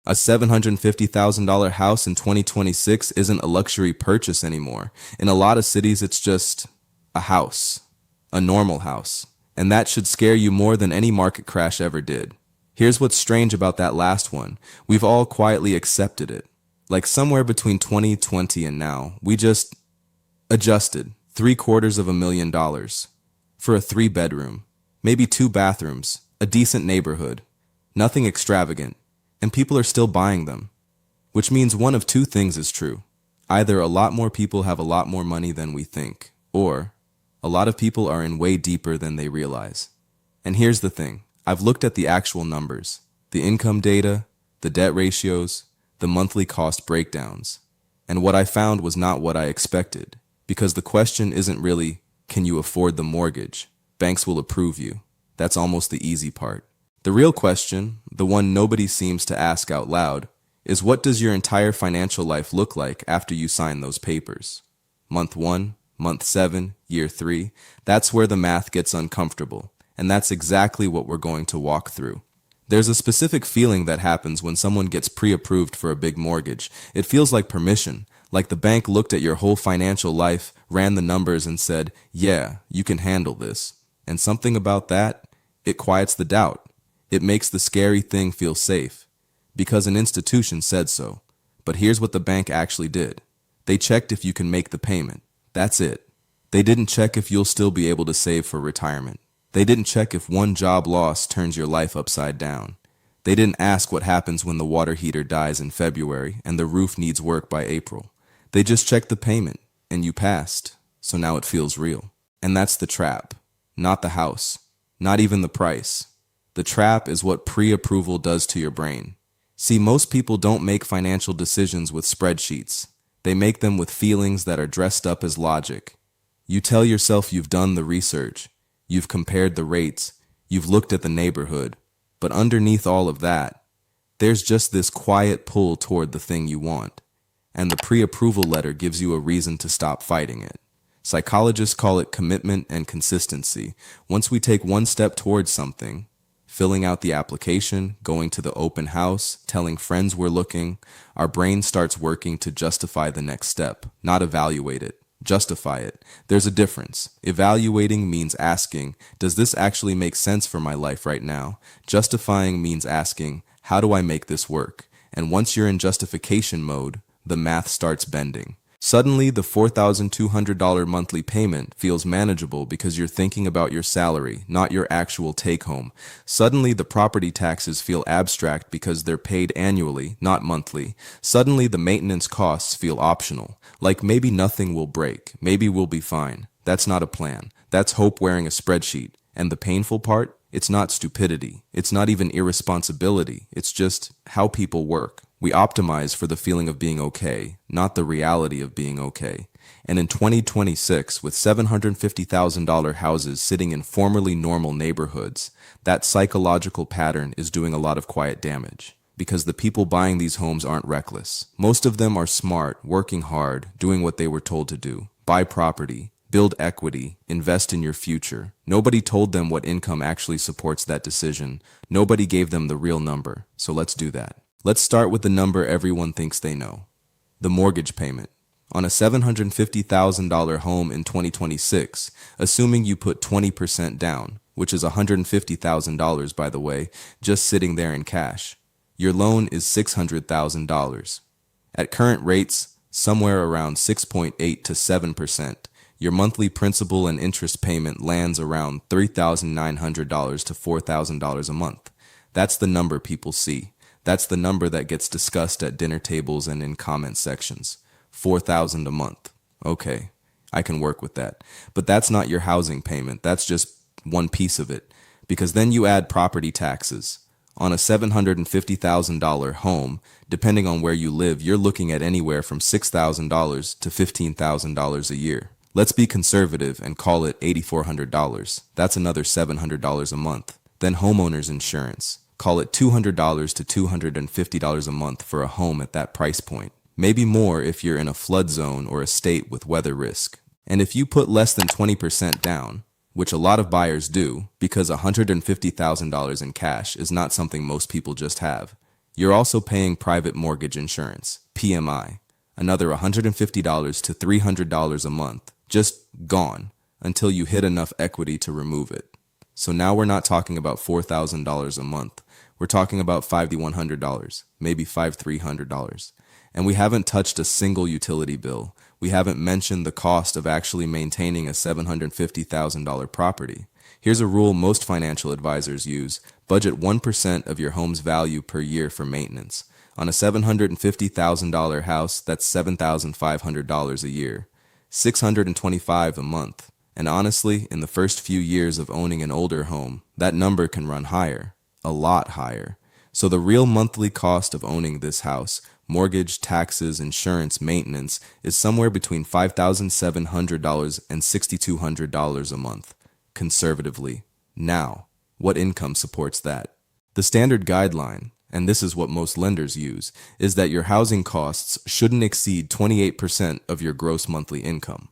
A $750,000 house in 2026 isn't a luxury purchase anymore. In a lot of cities, it's just a house, a normal house. And that should scare you more than any market crash ever did. Here's what's strange about that last one. We've all quietly accepted it. Like somewhere between 2020 and now, we just adjusted $750,000 for a 3-bedroom, maybe 2 bathrooms, a decent neighborhood, nothing extravagant, and people are still buying them. Which means one of two things is true. Either a lot more people have a lot more money than we think, or a lot of people are in way deeper than they realize. And here's the thing. I've looked at the actual numbers, the income data, the debt ratios, the monthly cost breakdowns, and what I found was not what I expected, because the question isn't really, can you afford the mortgage? Banks will approve you. That's almost the easy part. The real question, the one nobody seems to ask out loud, is what does your entire financial life look like after you sign those papers? Month 1, month 7, year 3, that's where the math gets uncomfortable, and that's exactly what we're going to walk through. There's a specific feeling that happens when someone gets pre-approved for a big mortgage. It feels like permission, like the bank looked at your whole financial life, ran the numbers and said, yeah, you can handle this. And something about that, it quiets the doubt. It makes the scary thing feel safe, because an institution said so. But here's what the bank actually did. They checked if you can make the payment. That's it. They didn't check if you'll still be able to save for retirement. They didn't check if one job loss turns your life upside down. They didn't ask what happens when the water heater dies in February and the roof needs work by April. They just checked the payment, and you passed, so now it feels real. And that's the trap. Not the house. Not even the price. The trap is what pre-approval does to your brain. See, most people don't make financial decisions with spreadsheets. They make them with feelings that are dressed up as logic. You tell yourself you've done the research, you've compared the rates, you've looked at the neighborhood, but underneath all of that, there's just this quiet pull toward the thing you want. And the pre-approval letter gives you a reason to stop fighting it. Psychologists call it commitment and consistency. Once we take one step towards something, filling out the application, going to the open house, telling friends we're looking, our brain starts working to justify the next step, not evaluate it. Justify it. There's a difference. Evaluating means asking, does this actually make sense for my life right now? Justifying means asking, how do I make this work? And once you're in justification mode, the math starts bending. Suddenly, the $4,200 monthly payment feels manageable because you're thinking about your salary, not your actual take-home. Suddenly, the property taxes feel abstract because they're paid annually, not monthly. Suddenly, the maintenance costs feel optional, like maybe nothing will break, maybe we'll be fine. That's not a plan. That's hope wearing a spreadsheet. And the painful part? It's not stupidity. It's not even irresponsibility. It's just how people work. We optimize for the feeling of being okay, not the reality of being okay. And in 2026, with $750,000 houses sitting in formerly normal neighborhoods, that psychological pattern is doing a lot of quiet damage. Because the people buying these homes aren't reckless. Most of them are smart, working hard, doing what they were told to do. Buy property, build equity, invest in your future. Nobody told them what income actually supports that decision. Nobody gave them the real number. So let's do that. Let's start with the number everyone thinks they know. The mortgage payment. On a $750,000 home in 2026, assuming you put 20% down, which is $150,000 by the way, just sitting there in cash, your loan is $600,000. At current rates, somewhere around 6.8 to 7%, your monthly principal and interest payment lands around $3,900 to $4,000 a month. That's the number people see. That's the number that gets discussed at dinner tables and in comment sections. $4,000 a month. Okay, I can work with that. But that's not your housing payment. That's just one piece of it. Because then you add property taxes. On a $750,000 home, depending on where you live, you're looking at anywhere from $6,000 to $15,000 a year. Let's be conservative and call it $8,400. That's another $700 a month. Then homeowner's insurance. Call it $200 to $250 a month for a home at that price point. Maybe more if you're in a flood zone or a state with weather risk. And if you put less than 20% down, which a lot of buyers do, because $150,000 in cash is not something most people just have, You're also paying private mortgage insurance, PMI, another $150 to $300 a month, just gone until you hit enough equity to remove it. So now we're not talking about $4,000 a month. We're talking about $5,100, maybe $5,300. And we haven't touched a single utility bill. We haven't mentioned the cost of actually maintaining a $750,000 property. Here's a rule most financial advisors use. Budget 1% of your home's value per year for maintenance. On a $750,000 house, that's $7,500 a year, $625 a month. And honestly, in the first few years of owning an older home, that number can run higher, a lot higher. So the real monthly cost of owning this house, mortgage, taxes, insurance, maintenance, is somewhere between $5,700 and $6,200 a month, conservatively. Now, what income supports that? The standard guideline, and this is what most lenders use, is that your housing costs shouldn't exceed 28% of your gross monthly income.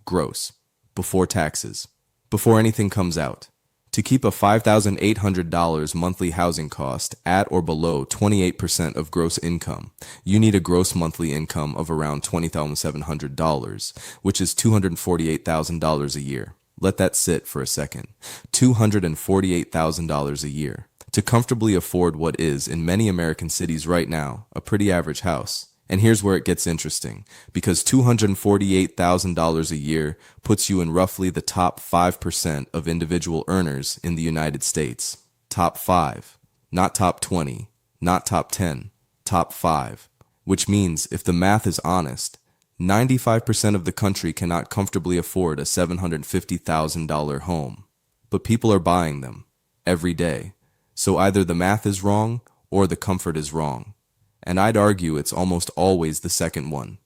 Gross. Before taxes. Before anything comes out. To keep a $5,800 monthly housing cost at or below 28% of gross income, you need a gross monthly income of around $20,700, which is $248,000 a year. Let that sit for a second. $248,000 a year to comfortably afford what is, in many American cities right now, a pretty average house. And here's where it gets interesting, because $248,000 a year puts you in roughly the top 5% of individual earners in the United States. Top 5, not top 20, not top 10, top 5. Which means, if the math is honest, 95% of the country cannot comfortably afford a $750,000 home. But people are buying them, every day. So either the math is wrong, or the comfort is wrong. And I'd argue it's almost always the second one.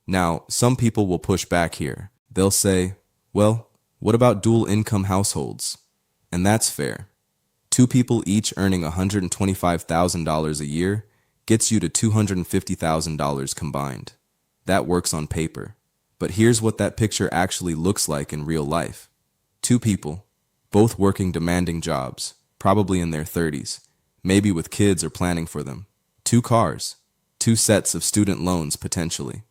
Now, some people will push back here. They'll say, well, what about dual income households? And that's fair. Two people each earning $125,000 a year gets you to $250,000 combined. That works on paper. But here's what that picture actually looks like in real life. Two people, both working demanding jobs, probably in their 30s, maybe with kids or planning for them. Two cars, two sets of student loans potentially.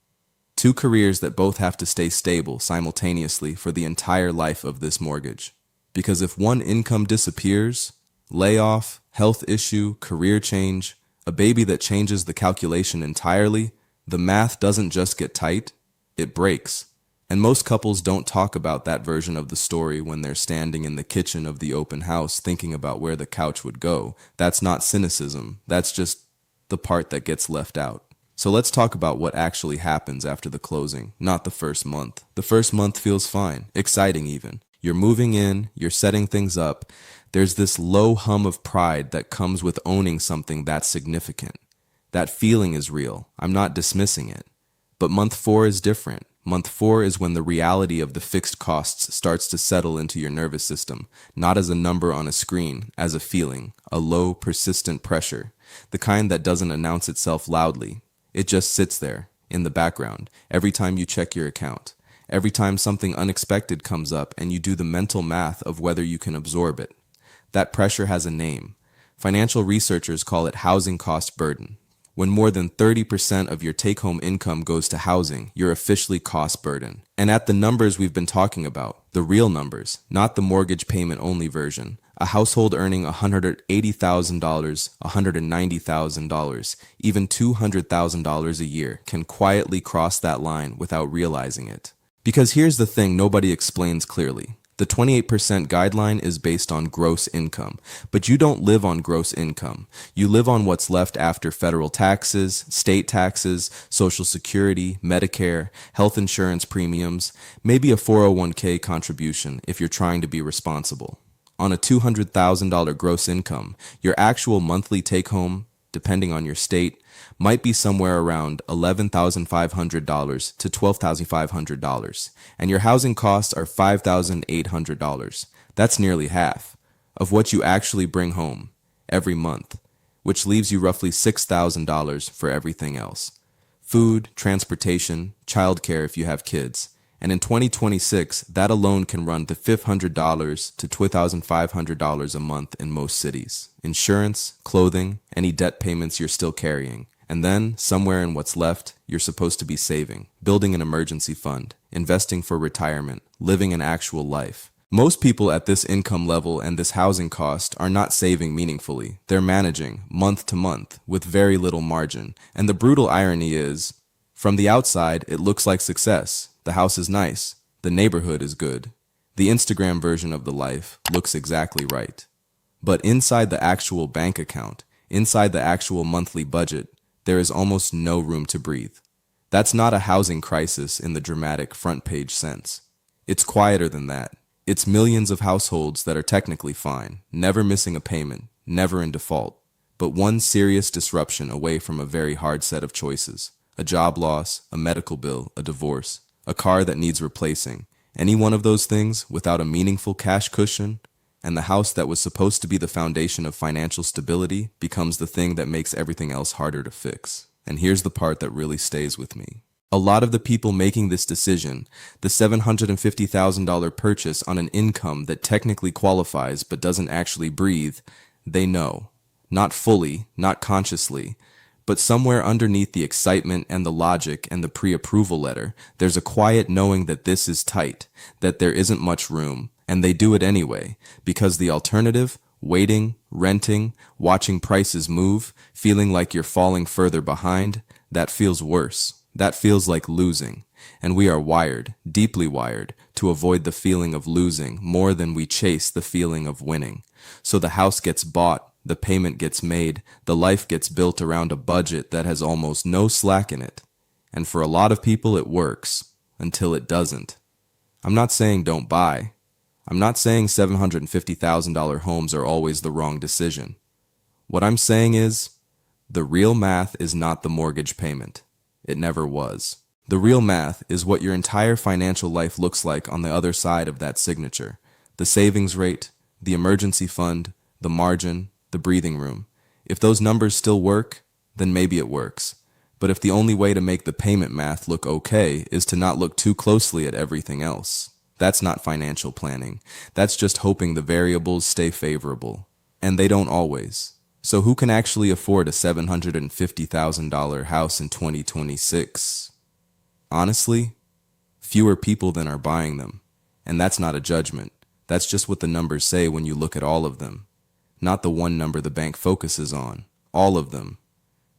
Two careers that both have to stay stable simultaneously for the entire life of this mortgage. Because if one income disappears, layoff, health issue, career change, a baby that changes the calculation entirely, the math doesn't just get tight, it breaks. And most couples don't talk about that version of the story when they're standing in the kitchen of the open house thinking about where the couch would go. That's not cynicism, that's just the part that gets left out. So let's talk about what actually happens after the closing, not the first month. The first month feels fine, exciting even. You're moving in, you're setting things up. There's this low hum of pride that comes with owning something that's significant. That feeling is real. I'm not dismissing it. But month 4 is different. Month 4 is when the reality of the fixed costs starts to settle into your nervous system, not as a number on a screen, as a feeling, a low, persistent pressure. The kind that doesn't announce itself loudly. It just sits there, in the background, every time you check your account. Every time something unexpected comes up and you do the mental math of whether you can absorb it. That pressure has a name. Financial researchers call it housing cost burden. When more than 30% of your take-home income goes to housing, you're officially cost burden. And at the numbers we've been talking about, the real numbers, not the mortgage payment only version, a household earning $180,000, $190,000, even $200,000 a year can quietly cross that line without realizing it. Because here's the thing nobody explains clearly. The 28% guideline is based on gross income, but you don't live on gross income. You live on what's left after federal taxes, state taxes, Social Security, Medicare, health insurance premiums, maybe a 401k contribution if you're trying to be responsible. On a $200,000 gross income, your actual monthly take-home, depending on your state, might be somewhere around $11,500 to $12,500, and your housing costs are $5,800. That's nearly half of what you actually bring home every month, which leaves you roughly $6,000 for everything else. Food, transportation, childcare if you have kids, And in 2026, that alone can run to $500 to $2,500 a month in most cities. Insurance, clothing, any debt payments you're still carrying. And then, somewhere in what's left, you're supposed to be saving, building an emergency fund, investing for retirement, living an actual life. Most people at this income level and this housing cost are not saving meaningfully. They're managing, month to month, with very little margin. And the brutal irony is, from the outside, it looks like success. The house is nice. The neighborhood is good. The Instagram version of the life looks exactly right. But inside the actual bank account, inside the actual monthly budget, there is almost no room to breathe. That's not a housing crisis in the dramatic front page sense. It's quieter than that. It's millions of households that are technically fine, never missing a payment, never in default, but one serious disruption away from a very hard set of choices. A job loss, a medical bill, a divorce, a car that needs replacing. Any one of those things without a meaningful cash cushion, and the house that was supposed to be the foundation of financial stability becomes the thing that makes everything else harder to fix. And here's the part that really stays with me. A lot of the people making this decision, the $750,000 purchase on an income that technically qualifies but doesn't actually breathe, they know. Not fully, not consciously, but somewhere underneath the excitement and the logic and the pre-approval letter, there's a quiet knowing that this is tight, that there isn't much room, and they do it anyway, because the alternative, waiting, renting, watching prices move, feeling like you're falling further behind, that feels worse. That feels like losing, and we are wired, deeply wired, to avoid the feeling of losing more than we chase the feeling of winning. So the house gets bought, the payment gets made, the life gets built around a budget that has almost no slack in it. And for a lot of people it works, until it doesn't. I'm not saying don't buy. I'm not saying $750,000 homes are always the wrong decision. What I'm saying is, the real math is not the mortgage payment. It never was. The real math is what your entire financial life looks like on the other side of that signature. The savings rate, the emergency fund, the margin, the breathing room. If those numbers still work, then maybe it works. But if the only way to make the payment math look okay is to not look too closely at everything else, that's not financial planning. That's just hoping the variables stay favorable. And they don't always. So who can actually afford a $750,000 house in 2026? Honestly, fewer people than are buying them. And that's not a judgment. That's just what the numbers say when you look at all of them. Not the one number the bank focuses on. All of them.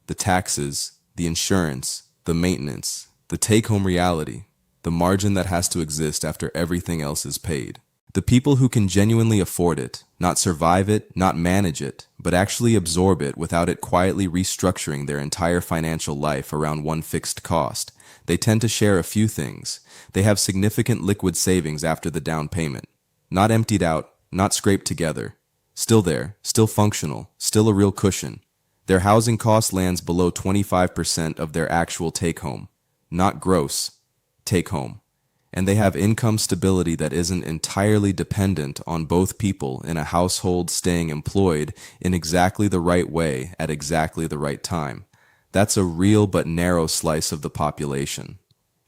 The taxes, the insurance, the maintenance, the take-home reality, the margin that has to exist after everything else is paid. The people who can genuinely afford it, not survive it, not manage it, but actually absorb it without it quietly restructuring their entire financial life around one fixed cost, they tend to share a few things. They have significant liquid savings after the down payment. Not emptied out, not scraped together. Still there, still functional, still a real cushion. Their housing cost lands below 25% of their actual take-home. Not gross, take-home. And they have income stability that isn't entirely dependent on both people in a household staying employed in exactly the right way at exactly the right time. That's a real but narrow slice of the population.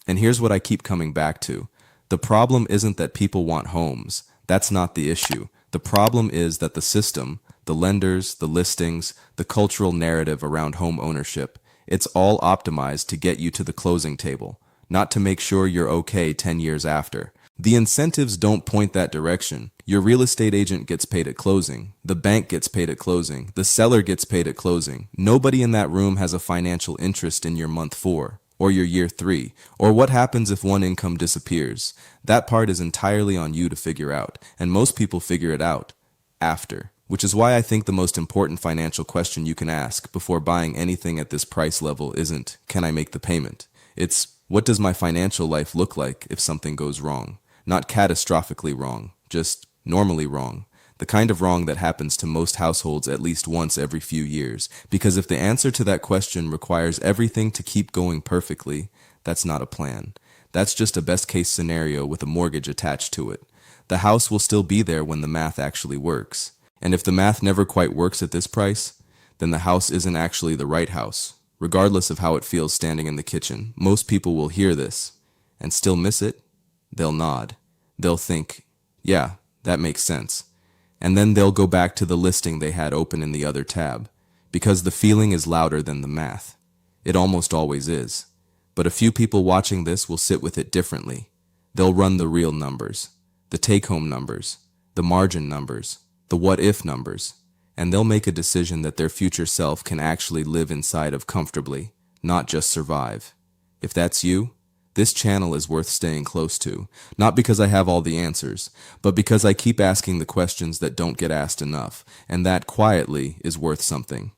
And here's what I keep coming back to. The problem isn't that people want homes. That's not the issue. The problem is that the system, the lenders, the listings, the cultural narrative around home ownership, it's all optimized to get you to the closing table, not to make sure you're okay 10 years after. The incentives don't point that direction. Your real estate agent gets paid at closing. The bank gets paid at closing. The seller gets paid at closing. Nobody in that room has a financial interest in your month 4, or your year 3, or what happens if one income disappears. That part is entirely on you to figure out, and most people figure it out after. Which is why I think the most important financial question you can ask before buying anything at this price level isn't, can I make the payment? It's, what does my financial life look like if something goes wrong? Not catastrophically wrong, just normally wrong. The kind of wrong that happens to most households at least once every few years. Because if the answer to that question requires everything to keep going perfectly, that's not a plan. That's just a best case scenario with a mortgage attached to it. The house will still be there when the math actually works. And if the math never quite works at this price, then the house isn't actually the right house. Regardless of how it feels standing in the kitchen, most people will hear this and still miss it They'll nod. They'll think, yeah, that makes sense. And then they'll go back to the listing they had open in the other tab, because the feeling is louder than the math. It almost always is. But a few people watching this will sit with it differently. They'll run the real numbers, the take-home numbers, the margin numbers, the what-if numbers, and they'll make a decision that their future self can actually live inside of comfortably, not just survive. If that's you, this channel is worth staying close to, not because I have all the answers, but because I keep asking the questions that don't get asked enough, and that quietly is worth something.